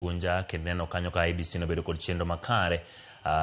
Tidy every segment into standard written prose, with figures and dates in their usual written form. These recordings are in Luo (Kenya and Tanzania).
Unja kendo kanyo ka IBC no bedo kod chenro makare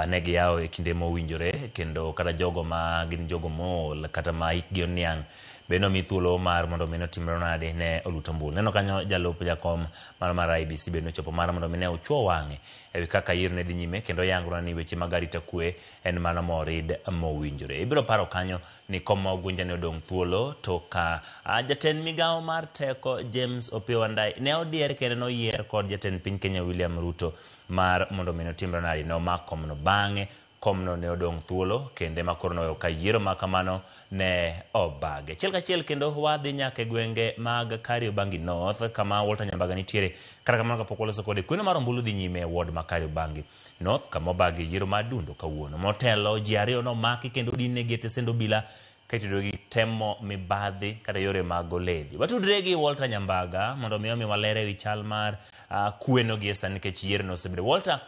ne giyawo e kinde mowinjore kendo kata jogo ma gin jogo mol kata ma hikgi oniang' beno mi thuolo mar mondo mi notimre nade ne oluto mbul. Neno kanyo jalup jakom mar IBC beno chopo mar mondo mi ne ochuo wang'e ewi kaka yiero ne dhi nyime kendo yangona ni weche mag arita kwe en mana morid mowinjore. Ibiro paro kanyo ni kom ma Ogunja ne odong' thuolo to ka jatend migawo mar teko James Opiyo Wandayi ne odier kendo noyier kod jatend piny Kenya William Ruto mar mondo mi notimre nade no mak komno bang'e komno ne odong' thuolo kende makoro no ka yiero makamano ne obage. Chiel kachiel kendo wadhi nyaka gwenge mag Kariobangi North kama Walter Nyambaga nitiere kata kamano kapok waloso kode kweno mar ombulu dhi nyime ward ma Kariobangi North kama obage yiero madundo kawuono. Motelo ji ariyo no maki kendo dinne gete sendo bila kaitudo gi temo mibadhi kata yore mag oledhi. Watudre gi Walter Nyambaga mondo mi walere wi chal mar kweno gi esa nikech yiero no osebedo. Walter,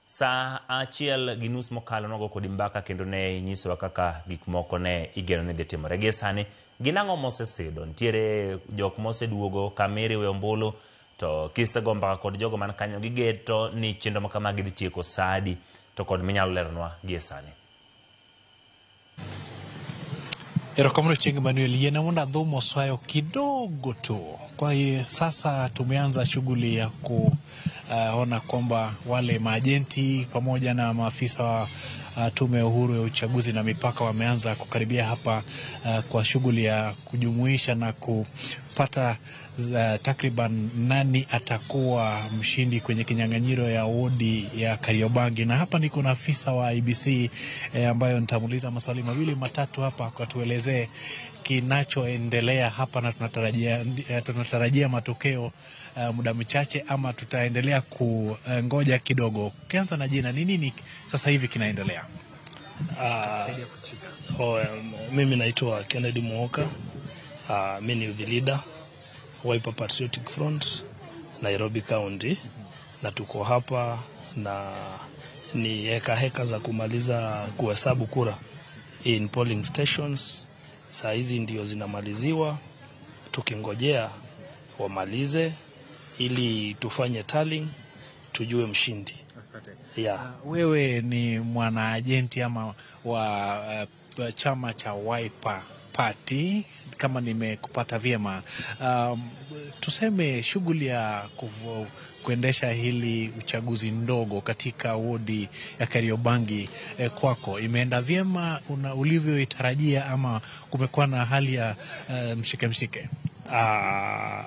sa achiel gi nus mokalo nogo kod mbaka kendo ne nyisowa kaka gik moko ne igeno ne dhi timore. Gi sani ginang'o mosesidho? Nitiere jok moseduogo kamiri we ombulu to kisego mbaka kod jogo man kanyo gigeto ni chenro makama gidhi tieko sadi to kod minyalo leronwa gi sani. Erokamano Chieng' Manuel, yena munda dhumo swayo kidogo tu. Kwa hiyo sasa tumeanza shughuli ya kuona kwamba wale maajenti pamoja na maafisa wa tume ya uhuru ya uchaguzi na mipaka wameanza kukaribia hapa kwa shughuli ya kujumuisha na kupata takriban nani atakuwa mshindi kwenye kinyang'anyiro ya wodi ya Kariobangi. Na hapa niko na afisa wa IBC ambayo nitamuuliza maswali mawili matatu hapa kwa tuelezee kinachoendelea hapa, na tunatarajia matokeo muda mchache ama tutaendelea kungoja kidogo. Ukianza na jina, ni nini sasa hivi kinaendelea? Mimi naitwa Kennedy Muoka. Mimi ni youth leader Wiper Patriotic Front Nairobi County, na tuko hapa na ni heka za kumaliza kuhesabu kura in polling stations. Saa hizi ndio zinamaliziwa, tukingojea wamalize ili tufanye tallying tujue mshindi. Yeah. Wewe ni mwanaagenti ama wa chama cha Wiper Party kama nimekupata vyema. Tuseme shughuli ya kuendesha hili uchaguzi ndogo katika wodi ya Kariobangi kwako imeenda vyema ulivyoitarajia ama kumekuwa na hali ya mshike?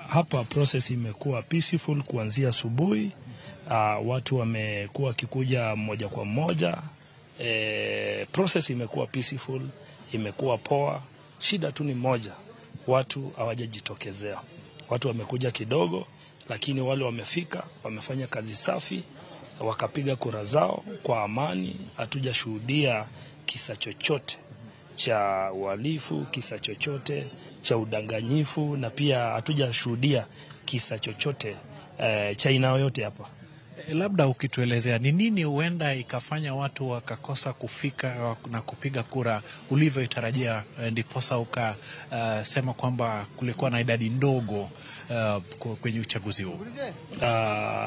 Hapa process imekuwa peaceful kuanzia asubuhi. Watu wamekuwa kikuja moja kwa moja. Process imekuwa peaceful, imekuwa poa. Shida tu ni moja, watu hawajajitokezea. Watu wamekuja kidogo, lakini wale wamefika, wamefanya kazi safi, wakapiga kura zao kwa amani. Hatujashuhudia kisa chochote cha uhalifu, kisa chochote cha udanganyifu, na pia hatujashuhudia kisa chochote cha aina yoyote hapa. Labda ukituelezea ni nini huenda ikafanya watu wakakosa kufika na kupiga kura ulivyoitarajia, ndiposa ukasema kwamba kulikuwa na idadi ndogo kwenye uchaguzi huu?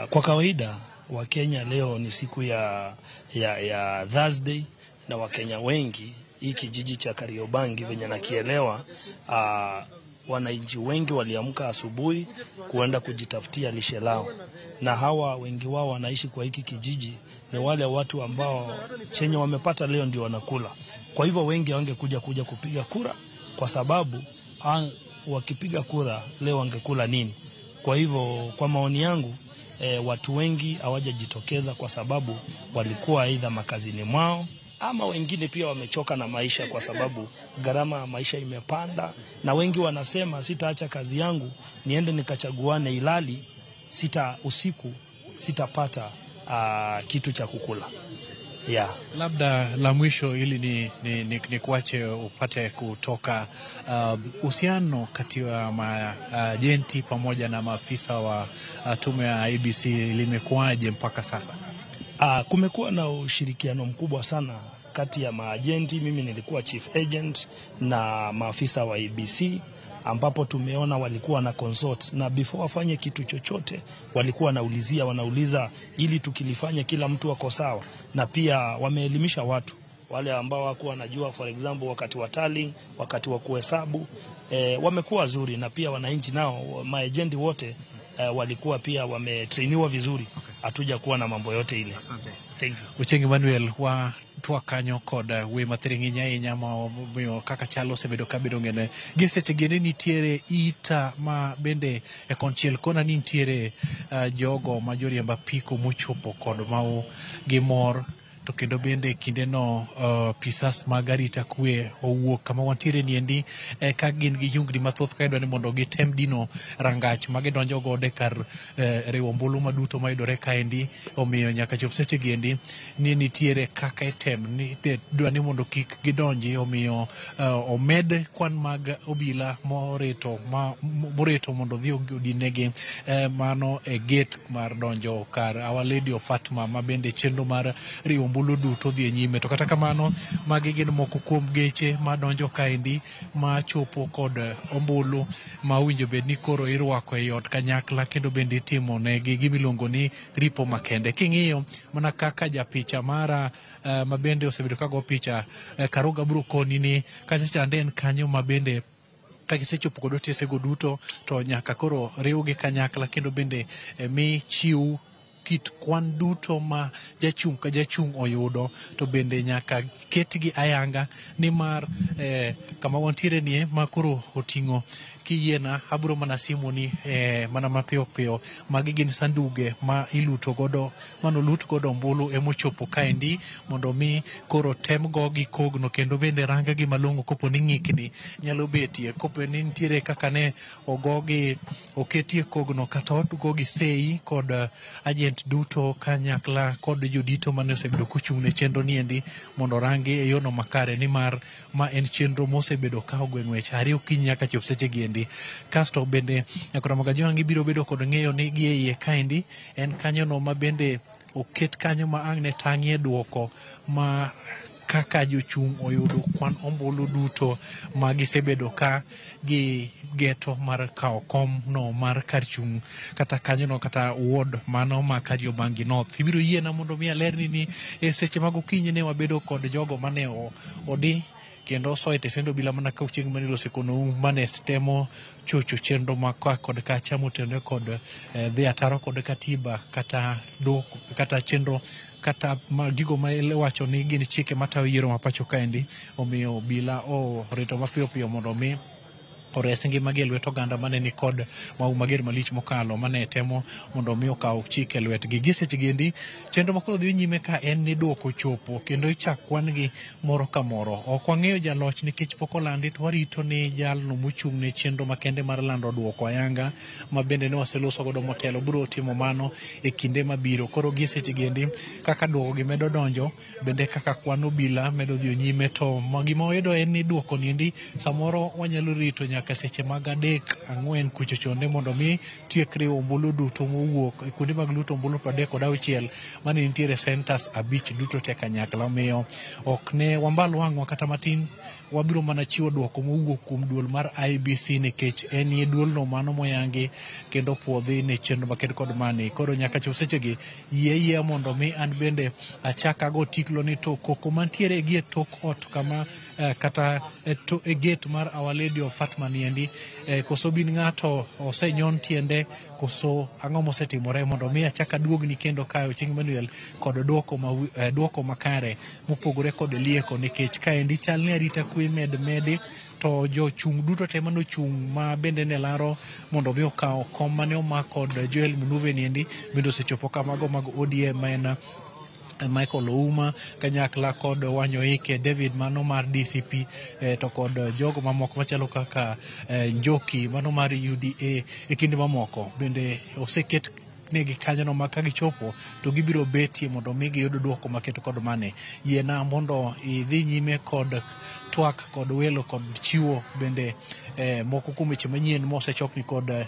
Kwa kawaida Wakenya leo ni siku ya Thursday, na Wakenya wengi hii kijiji cha Kariobangi venye nakielewa, wananchi wengi waliamka asubuhi kuenda kujitafutia lishe lao, na hawa wengi wao wanaishi kwa hiki kijiji ni wale watu ambao chenye wamepata leo ndio wanakula. Kwa hivyo wengi wangekuja kupiga kura, kwa sababu wakipiga kura leo wangekula nini? Kwa hivyo kwa maoni yangu, watu wengi hawajajitokeza kwa sababu walikuwa aidha makazini mwao, ama wengine pia wamechoka na maisha kwa sababu gharama ya maisha imepanda, na wengi wanasema sitaacha kazi yangu niende nikachaguane ilali usiku sitapata kitu cha kukula. Yeah. Labda la mwisho ili ni kuache upate kutoka uhusiano kati ya maajenti pamoja na maafisa wa tume ya IBC limekuwaje mpaka sasa? Kumekuwa na ushirikiano mkubwa sana kati ya maajenti. Mimi nilikuwa chief agent na maafisa wa IBC, ambapo tumeona walikuwa na consult, na before wafanye kitu chochote walikuwa wanauliza ili tukilifanya kila mtu ako sawa, na pia wameelimisha watu wale ambao hawakuwa wanajua, for example wakati wa tallying, wakati wa kuhesabu, wamekuwa wazuri, na pia wananchi nao maagenti wote walikuwa pia wametrainiwa vizuri. Hatuja kuwa na mambo yote ile. Asante. Thank you. Uchengi Manuel wa twakanyo kod we mathiringinya inyama miyo kaka chalo sebedo kabedo ngene giseche gene nitiere ita ma bende e konchiel kona nitiere jogo majoriemba piko mochopo kod mau gimor to kendo bende kinde no pisas magarita kwe owuok kama wantiere niendi ka gin gi yungni mathoth ka idwani mondo gitem dino rangach magidonjo gode kar riwo mbulu maduto mayudore kaendi, omiyo nyaka chop seche giendi ni nitiere kaka item ni dwani mondo kik gidonji, omiyo omed kwan mag obila moreto mondo dhi odinegi mano e gate mar donjo kar Our Lady of Fatima, ma bende chenro mar riwo mbulu duto dhi nyime. To kata kamano magi gin moko kuom geche ma donjo kaendi ma chopo kod ombulu ma winjo bed ni koro irwako e ot kanyakla, kendo bende itimo negi gimiluongo ni ripo makende. King'iyo mana kaka japicha mara ma bende osebedo kago picha Karuga bro koni ni kacha chanden kanyo ma bende kagisechopo kod otesego duto to nyaka koro riwgi kanyakla, kendo bende mi chiw kit kwan duto ma jachung' ka jachung' oyudo, to bende nyaka ketgi ayanga, nimar kama wantiere nie ma koro oting'o kiyiena abro mana simu ni mana mapiyo piyo. Magi gin sanduge ma iluto godo, mano lut godo ombulu emochopo kaendi mondo mi koro tem gogi kogno, kendo bende ranga gi malongo kopo ni ng'ikni nyalo betie, kopo ni nitiere kaka ne ogogi oketie kogno kata ogogi sei kod agent duto kanyakla kod jodito mane osebedo kuchung' ne chenro niendi mondo rangi e yono makare, nimar ma en chenro mosebedo ka ogweng'wech ariyo kinyi nyaka chop seche giendi. Kasto bende Ramogi Ojangi biro bedo kod ng'eyo ni gi e iye kaendi en kanyono ma bende oket kanyo ma ang' ne tang'ie duoko ma kaka jochung' oyudo kwan ombulu duto ma gisebedo ka gi geto mar kao kom no mar kar chung' kata kanyono kata ward mano ma Kariobangi North. Ibiro yiena mondo mi alerni ni e seche mag okinyi ne wabedo kod jogo mane odi kendo so etesendo bila mana ka chieng' manilo sekono mane temo chocho chenro makwa kod ka chamo tendo kod dhi ataro kod katiba kata kata chenro kata gigo ma wacho ni gin chike matayo yiero ma pacho kaendi, omiyo bila reto mapiyo piyo mondo mi ores ngimagi e lwet oganda mane ni kod mau mager malich mokalo mane temo mondo mi okaw chike e lwetgi. Giseche giendi chenro makoro dhi nyime ka en ni duoko chopo kendo ichak kwan gi moro ka moro. Ok wang'eyo jaloch nikech pok olandi, to warito ni jalno mochung' ne chenro makende mar lando duoko ayanga ma bende ne waseloso godo motelo biro timo mano e kinde mabiro. Koro giseche giendi kaka duoko gi medo donjo, bende kaka kwan obila medo dhi nyime, to gima oyudo en ni duoko niendi samoro wanyalo rito nyaka seche mag 3-4 kucho chonde mondo mi tiekre ombulu duto mowuok e kuonde mag luto ombulu 36 mane nitiere centers 5 duto te kanyakla. Omiyo ok ne wambal wang'wa kata matin, wabiro mana chiwo duoko mowuok kuom duol mar IBC nikech en ye duolno mano moyangi kendo puodhi ne chenro maked kod mani. Koro nyaka chop sechegi yie mondo mi an bende achaka go tiklo ni to koko mantiere gi e tok ot kama kata e gate mar Our Lady of Fatima niendi koso bin ng'ato osenyon tiende koso ang'o mosetimore, mondo mi achaka duogni kendo kayo Chieng' Manuel kod duoko makare mopogore kod lieko, nikech kaendi chal ni arita kwe medi to jochung' duto te mano chung' ma bende ne laro mondo mi okaw kom mane omak kod Joel Munuve niendi bende osechopo kamago mag ODM maena Michael Ouma kanyakla kod Wanyoike David mano mar DCP to kod jogo mamoko machalo kaka Njoki mano mar UDA e kinde mamoko bende oseket negi kanyono ma ka gichopo to gibiro betie mondo mi giyud duoko maketo kod mane. Yiena mondo idhi nyime kod twak kod welo kod chiwo bende moko kuom weche manyien mosechokni kod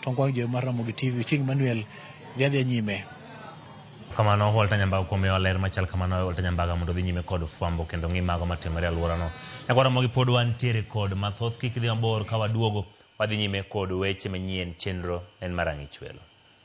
tongwang' mar Ramogi TV. Chieng' Manuel dhi nyime. kamano Walter Nyambaga kuom ler machal kamano Walter Nyambaga mondo dhi nyime kod fwambo kendo ng'i mago matimore alworano. Nyakwaru mogi pod wantiere kod mathoth, kik idhi mabor, ka waduogo wadhi nyime kod weche manyien. Chenro en mar Ang'ich Welo.